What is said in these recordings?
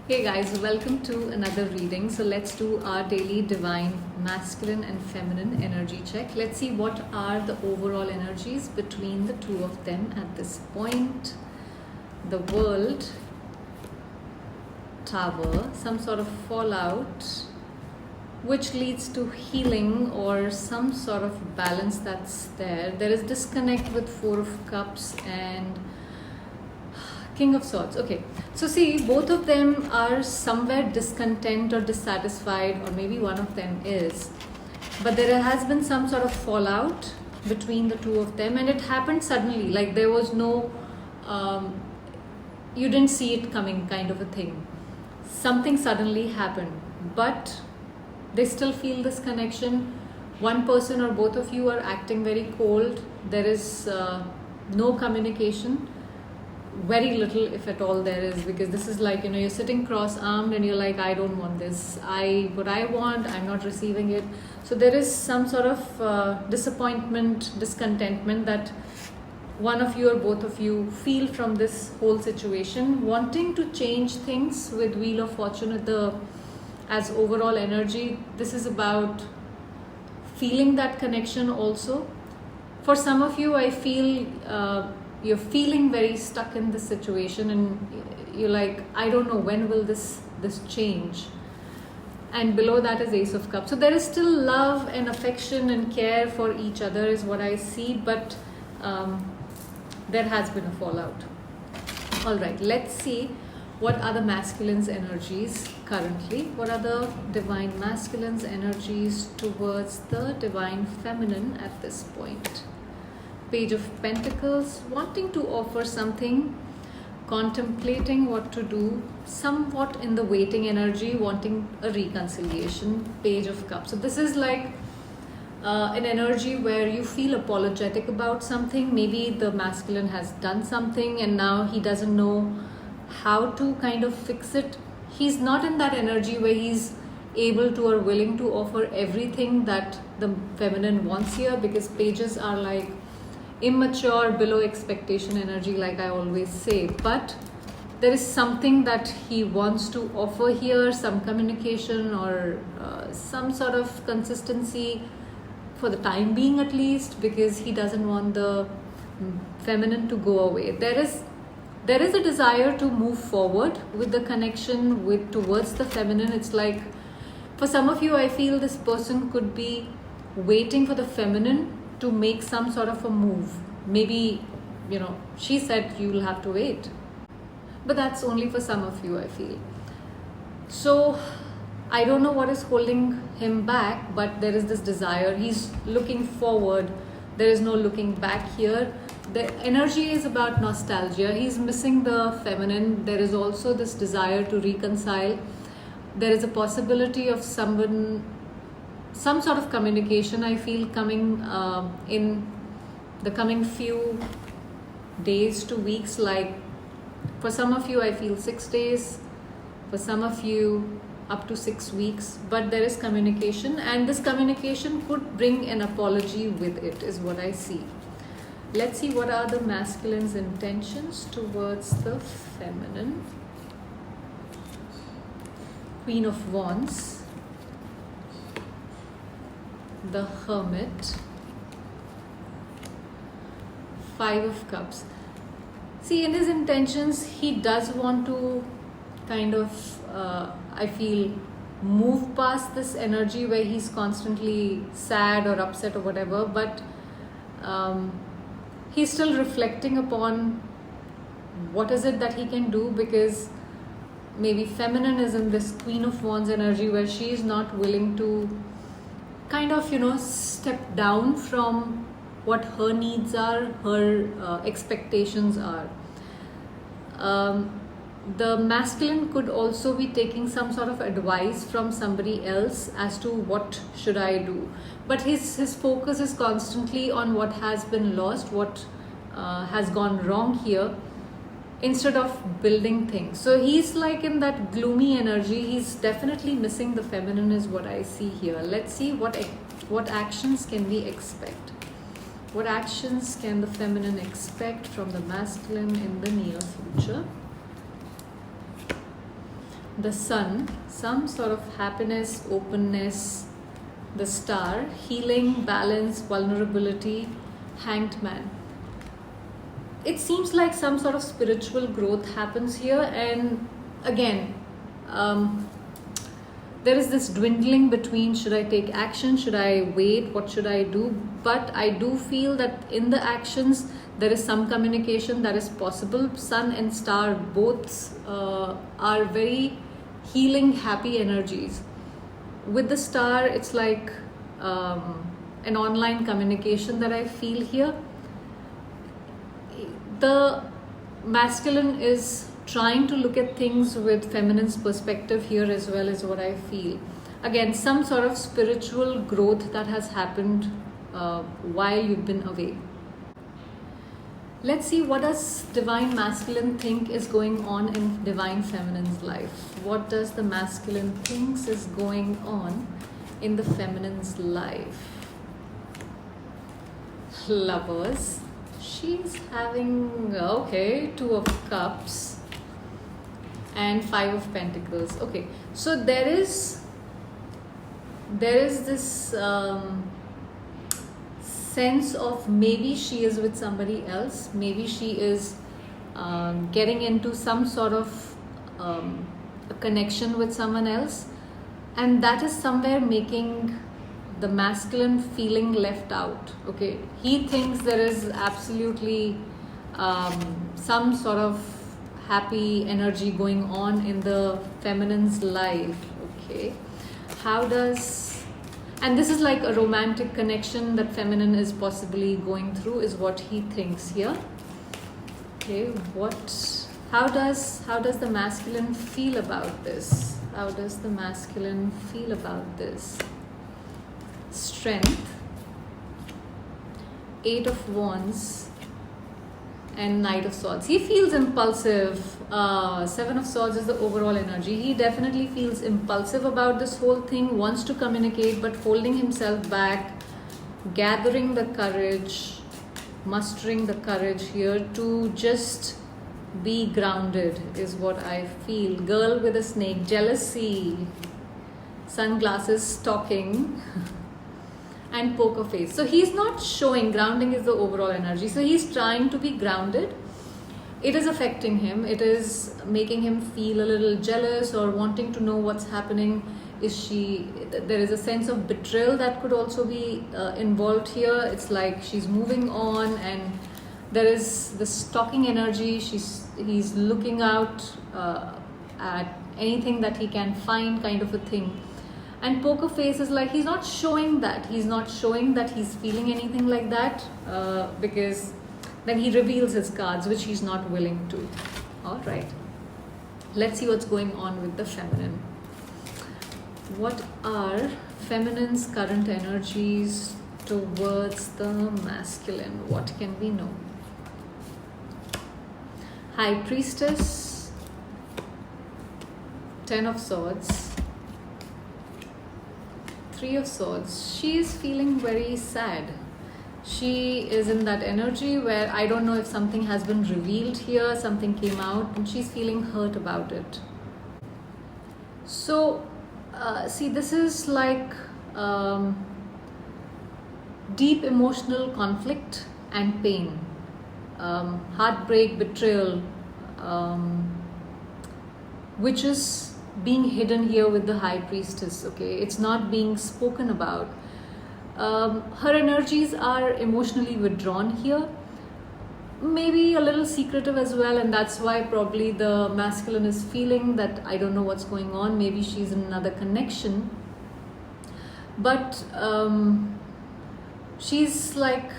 Hey guys, welcome to another reading. So let's do our daily divine masculine and feminine energy check. Let's see what are the overall energies between the two of them at this point. The World, Tower, some sort of fallout, which leads to healing or some sort of balance that's there. There is disconnect with Four of Cups and King of Swords. Okay, so see, both of them are somewhere discontent or dissatisfied, or maybe one of them is. But there has been some sort of fallout between the two of them, and it happened suddenly. Like there was no, you didn't see it coming, kind of a thing. Something suddenly happened, but they still feel this connection. One person or both of you are acting very cold. There is no communication. Very little, if at all, there is, because this is like, you're sitting cross-armed and you're like, I don't want this. What I want, I'm not receiving it. So there is some sort of disappointment, discontentment that one of you or both of you feel from this whole situation, wanting to change things with Wheel of Fortune as overall energy. This is about feeling that connection also. For some of you, I feel you're feeling very stuck in this situation, and you're like, I don't know, when will this change? And below that is Ace of Cups. So there is still love and affection and care for each other is what I see, but there has been a fallout. All right, let's see what are the masculine's energies currently. What are the divine masculine's energies towards the divine feminine at this point? Page of Pentacles, wanting to offer something, contemplating what to do, somewhat in the waiting energy, wanting a reconciliation. Page of Cups. So this is like an energy where you feel apologetic about something. Maybe the masculine has done something and now he doesn't know how to kind of fix it. He's not in that energy where he's able to or willing to offer everything that the feminine wants here, because pages are like immature, below expectation energy, like I always say. But there is something that he wants to offer here, some communication or some sort of consistency for the time being at least, because he doesn't want the feminine to go away. There is a desire to move forward with the connection towards the feminine. It's like, for some of you, I feel this person could be waiting for the feminine to make some sort of a move. Maybe, she said you'll have to wait. But that's only for some of you, I feel. So I don't know what is holding him back, but there is this desire. He's looking forward. There is no looking back here. The energy is about nostalgia. He's missing the feminine. There is also this desire to reconcile. There is a possibility of some sort of communication, I feel, coming in the coming few days to weeks. Like for some of you, I feel 6 days. For some of you, up to 6 weeks. But there is communication, and this communication could bring an apology with it, is what I see. Let's see what are the masculine's intentions towards the feminine. Queen of Wands, the Hermit, Five of Cups. See, in his intentions, he does want to kind of, I feel, move past this energy where he's constantly sad or upset or whatever, but he's still reflecting upon what is it that he can do, because maybe feminine is in this Queen of Wands energy where she is not willing to kind of, step down from what her needs are, her expectations are. The masculine could also be taking some sort of advice from somebody else as to what should I do. But his focus is constantly on what has been lost, what has gone wrong here, instead of building things. So he's like in that gloomy energy. He's definitely missing the feminine is what I see here. Let's see what actions can we expect. What actions can the feminine expect from the masculine in the near future? the sun, some sort of happiness, openness, the star, healing, balance, vulnerability, hanged man. It seems like some sort of spiritual growth happens here, and again, there is this dwindling between should I take action, should I wait, what should I do? But I do feel that in the actions there is some communication that is possible. Sun and star both are very healing, happy energies. With the star, it's like an online communication that I feel here. The masculine is trying to look at things with feminine's perspective here as well, is what I feel. Again, some sort of spiritual growth that has happened while you've been away. Let's see, what does divine masculine think is going on in divine feminine's life? What does the masculine thinks is going on in the feminine's life? Lovers. She's having, okay, 2 of cups and 5 of pentacles. Okay, so there is this sense of maybe she is with somebody else, maybe she is getting into some sort of a connection with someone else, and that is somewhere making the masculine feeling left out. Okay, he thinks there is absolutely some sort of happy energy going on in the feminine's life. Okay, how does, and this is like a romantic connection that feminine is possibly going through, is what he thinks here. Okay, how does the masculine feel about this? How does the masculine feel about this? Strength, 8 of Wands, and Knight of Swords. He feels impulsive. 7 of Swords is the overall energy. He definitely feels impulsive about this whole thing, wants to communicate but holding himself back, gathering the courage, mustering the courage here to just be grounded is what I feel. Girl with a snake, jealousy, sunglasses, stalking, and poker face. So he's not showing, grounding is the overall energy. So he's trying to be grounded. It is affecting him. It is making him feel a little jealous or wanting to know what's happening. There is a sense of betrayal that could also be involved here. It's like she's moving on, and there is the stalking energy. He's looking out at anything that he can find, kind of a thing. And poker face is like he's not showing that. He's not showing that he's feeling anything like that because then he reveals his cards, which he's not willing to. All right. Let's see what's going on with the feminine. What are feminine's current energies towards the masculine? What can we know? High Priestess, 10 of Swords, 3 of Swords. She is feeling very sad. She is in that energy where I don't know if something has been revealed here, something came out, and she's feeling hurt about it. So, see, this is like deep emotional conflict and pain, heartbreak, betrayal, which is being hidden here with the High Priestess. Okay, it's not being spoken about. Her energies are emotionally withdrawn here, maybe a little secretive as well, and that's why probably the masculine is feeling that I don't know what's going on. Maybe she's in another connection, but she's like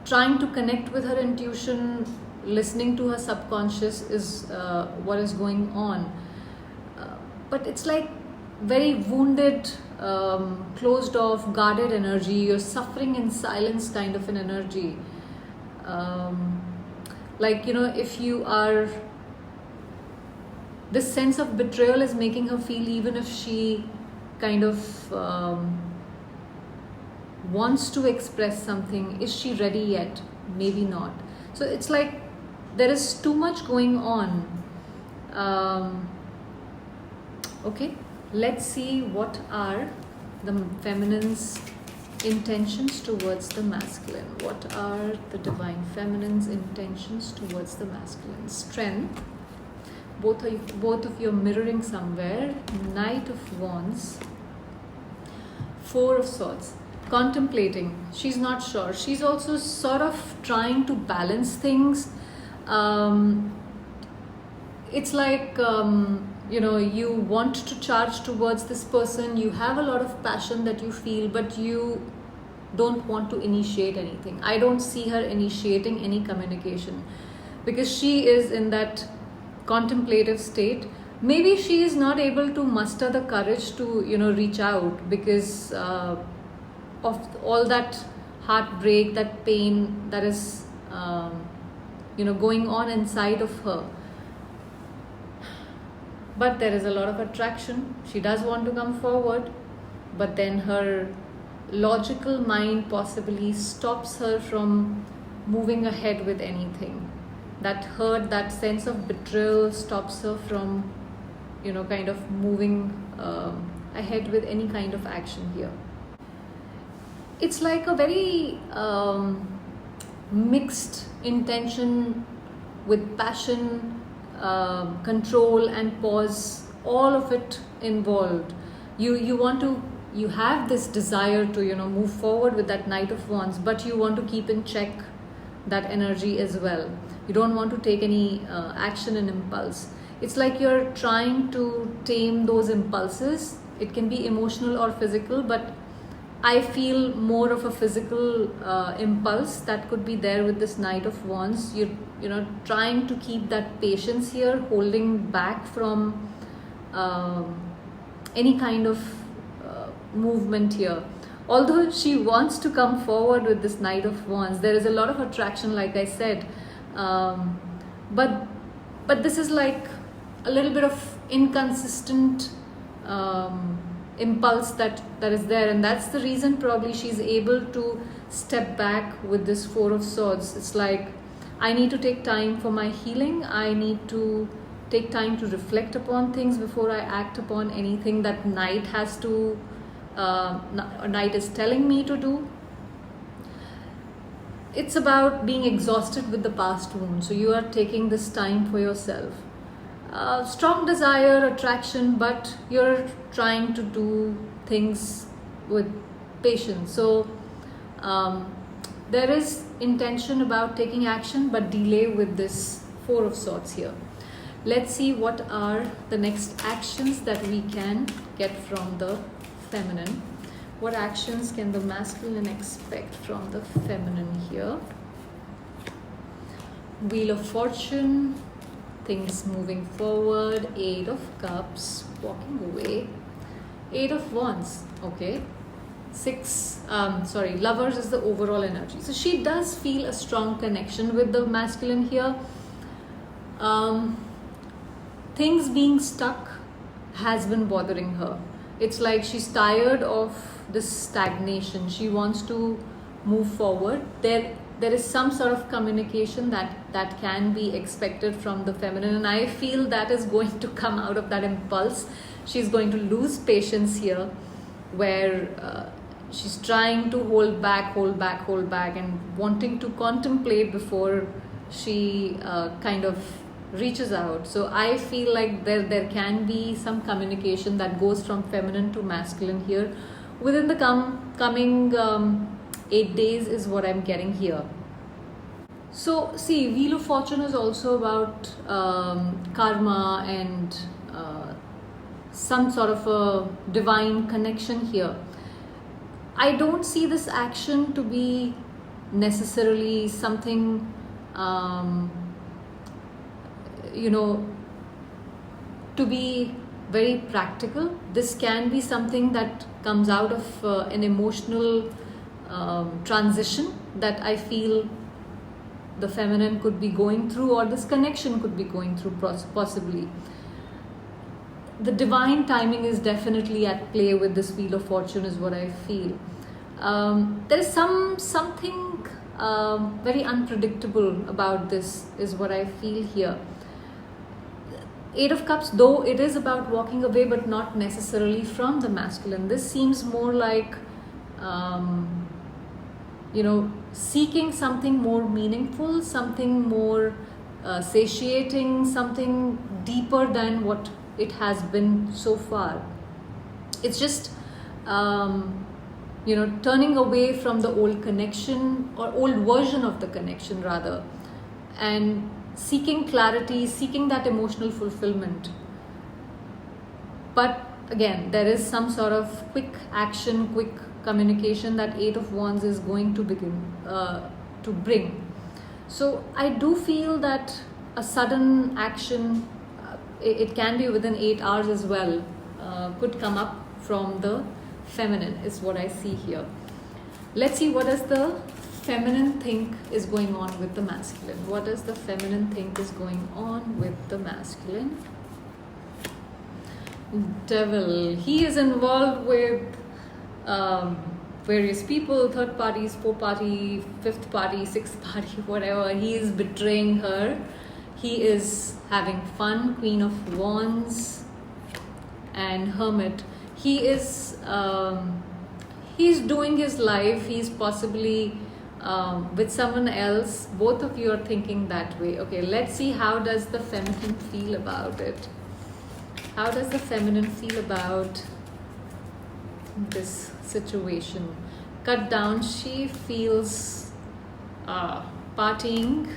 trying to connect with her intuition, listening to her subconscious is what is going on. But it's like very wounded, closed off, guarded energy. You're suffering in silence kind of an energy. Like, you know, if you are, this sense of betrayal is making her feel, even if she kind of wants to express something, is she ready yet? Maybe not. So it's like there is too much going on. Okay, let's see what are the feminine's intentions towards the masculine. What are the divine feminine's intentions towards the masculine? Strength. Both of you are mirroring somewhere. Knight of Wands. Four of Swords. Contemplating. She's not sure. She's also sort of trying to balance things. It's like you want to charge towards this person, you have a lot of passion that you feel, but you don't want to initiate anything. I don't see her initiating any communication because she is in that contemplative state. Maybe she is not able to muster the courage to reach out because of all that heartbreak, that pain that is going on inside of her. But there is a lot of attraction. She does want to come forward, but then her logical mind possibly stops her from moving ahead with anything. That hurt, that sense of betrayal stops her from kind of moving ahead with any kind of action here. It's like a very mixed intention with passion, control and pause, all of it involved. You have this desire to move forward with that Knight of Wands, but you want to keep in check that energy as well. You don't want to take any action and impulse. It's like you're trying to tame those impulses. It can be emotional or physical, but I feel more of a physical impulse that could be there with this Knight of Wands. You're trying to keep that patience here, holding back from any kind of movement here. Although she wants to come forward with this Knight of Wands, there is a lot of attraction, like I said, but this is like a little bit of inconsistent impulse that is there, and that's the reason probably she's able to step back with this Four of Swords. It's like, I need to take time for my healing. I need to take time to reflect upon things before I act upon anything that Knight is telling me to do. It's about being exhausted with the past wound, so you are taking this time for yourself. Strong desire, attraction, but you're trying to do things with patience. So there is intention about taking action, but delay with this Four of Swords here. Let's see what are the next actions that we can get from the feminine. What actions can the masculine expect from the feminine here? Wheel of Fortune, things moving forward. Eight of Cups, walking away. Eight of Wands, okay. Lovers is the overall energy. So she does feel a strong connection with the masculine here. Things being stuck has been bothering her. It's like she's tired of this stagnation. She wants to move forward. There is some sort of communication that can be expected from the feminine, and I feel that is going to come out of that impulse. She's going to lose patience here, where she's trying to hold back and wanting to contemplate before she kind of reaches out. So I feel like there can be some communication that goes from feminine to masculine here within the coming 8 days is what I'm getting here. So see, Wheel of Fortune is also about karma and some sort of a divine connection here. I don't see this action to be necessarily something to be very practical. This can be something that comes out of an emotional transition that I feel the feminine could be going through, or this connection could be going through possibly. The divine timing is definitely at play with this Wheel of Fortune is what I feel. There is something very unpredictable about this is what I feel here. Eight of Cups, though it is about walking away, but not necessarily from the masculine. This seems more like, seeking something more meaningful, something more satiating, something deeper than what it has been so far. It's just, turning away from the old connection, or old version of the connection rather, and seeking clarity, seeking that emotional fulfillment. But again, there is some sort of quick action, quick communication that Eight of Wands is going to bring. So I do feel that a sudden action, it can be within 8 hours as well, could come up from the feminine, is what I see here. Let's see, what does the feminine think is going on with the masculine? What does the feminine think is going on with the masculine? Devil. He is involved with various people, third parties, fourth party, fifth party, sixth party, whatever. He is betraying her. He is having fun. Queen of Wands and Hermit. He is he's doing his life. He's possibly with someone else. Both of you are thinking that way. Okay, let's see, how does the feminine feel about it? How does the feminine feel about this situation? Cut down. She feels partying.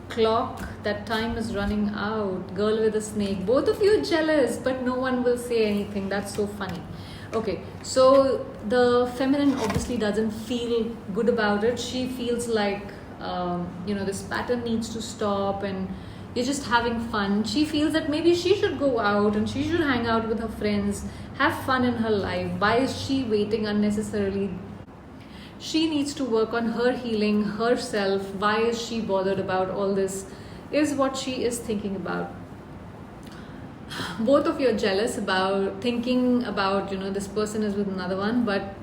Clock, that time is running out. Girl with a snake. Both of you jealous, but no one will say anything. That's so funny. Okay, so the feminine obviously doesn't feel good about it. She feels like this pattern needs to stop, and you're just having fun. She feels that maybe she should go out and she should hang out with her friends, have fun in her life. Why is she waiting unnecessarily? She needs to work on her healing, herself. Why is she bothered about all this? Is what she is thinking about. Both of you are jealous about, thinking about, this person is with another one, but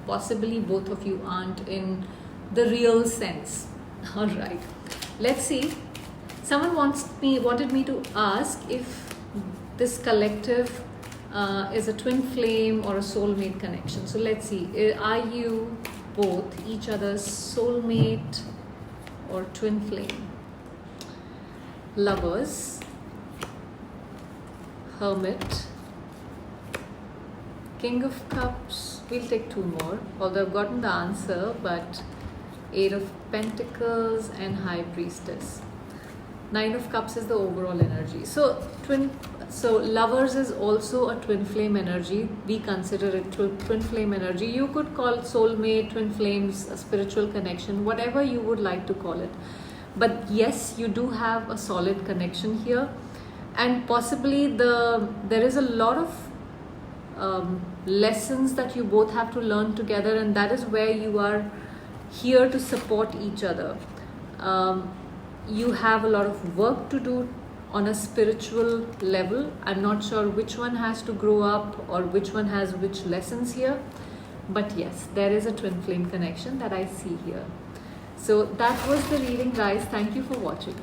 possibly both of you aren't in the real sense. All right, let's see. Someone wanted me to ask if this collective is a twin flame or a soulmate connection. So let's see. Are you both each other's soulmate or twin flame? Lovers, Hermit, King of Cups. We'll take 2 more, although I've gotten the answer, but Eight of Pentacles and High Priestess. 9 of Cups is the overall energy. So Lovers is also a twin flame energy. We consider it twin flame energy. You could call it soulmate, twin flames, a spiritual connection, whatever you would like to call it. But yes, you do have a solid connection here, and possibly there is a lot of lessons that you both have to learn together, and that is where you are here to support each other. You have a lot of work to do on a spiritual level. I'm not sure which one has to grow up or which one has which lessons here, but yes, there is a twin flame connection that I see here. So that was the reading, guys. Thank you for watching.